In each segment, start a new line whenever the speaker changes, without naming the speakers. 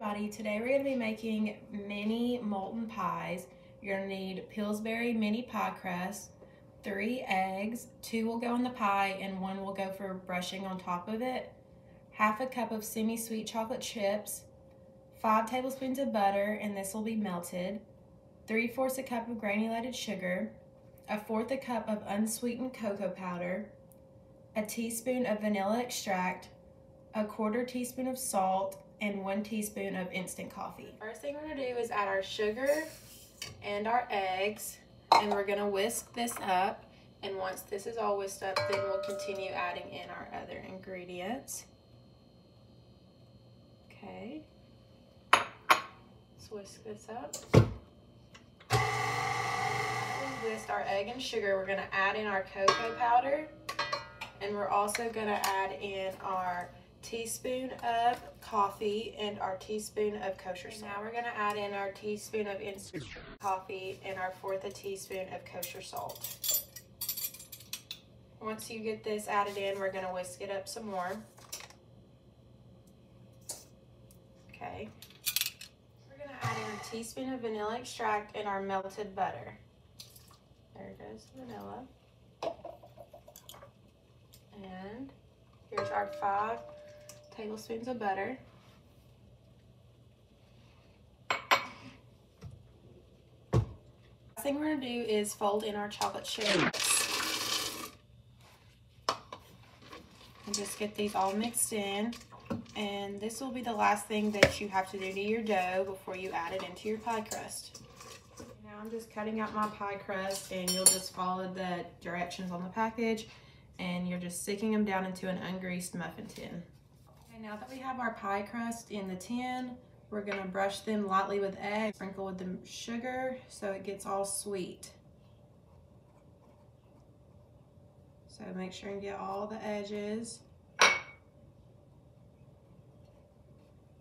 everybody. Today we're going to be making mini molten pies. You're going to need Pillsbury mini pie crust, 3 eggs, 2 will go in the pie and 1 will go for brushing on top of it, half a cup of semi-sweet chocolate chips, 5 tablespoons of butter, and this will be melted, 3/4 a cup of granulated sugar, 1/4 a cup of unsweetened cocoa powder, a teaspoon of vanilla extract, 1/4 teaspoon of salt, and 1 teaspoon of instant coffee. First thing we're going to do is add our sugar and our eggs, and we're going to whisk this up, and once this is all whisked up, then we'll continue adding in our other ingredients. Okay, let's whisk this up. We whisked our egg and sugar. We're going to add in our cocoa powder, and we're also going to add in our teaspoon of coffee and our teaspoon of kosher salt. Now we're going to add in our teaspoon of instant coffee and our 1/4 teaspoon of kosher salt. Once you get this added in, we're going to whisk it up some more. Okay. We're going to add in a teaspoon of vanilla extract and our melted butter. There goes the vanilla. And here's our 5 tablespoons of butter. Last thing we're going to do is fold in our chocolate chips. And just get these all mixed in. And this will be the last thing that you have to do to your dough before you add it into your pie crust. Now I'm just cutting out my pie crust, and you'll just follow the directions on the package, and you're just sticking them down into an ungreased muffin tin. Okay, now that we have our pie crust in the tin, we're going to brush them lightly with egg, sprinkle with the sugar so it gets all sweet. So make sure and get all the edges.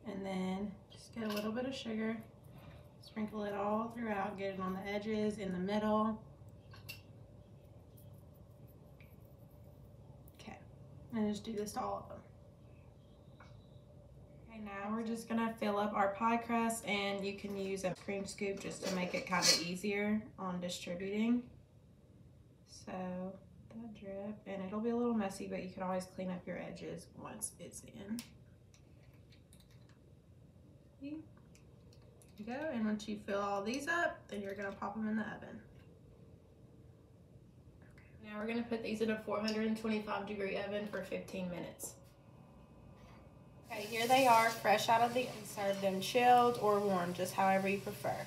And then just get a little bit of sugar, sprinkle it all throughout, get it on the edges, in the middle. Okay, and just do this to all of them. Okay, now we're just gonna fill up our pie crust, and you can use a cream scoop just to make it kind of easier on distributing. So that drip, and it'll be a little messy, but you can always clean up your edges once it's in. There you go, and once you fill all these up, then you're gonna pop them in the oven. Okay. Now we're gonna put these in a 425-degree oven for 15 minutes. Okay, here they are, fresh out of the oven. Serve them chilled or warm, just however you prefer.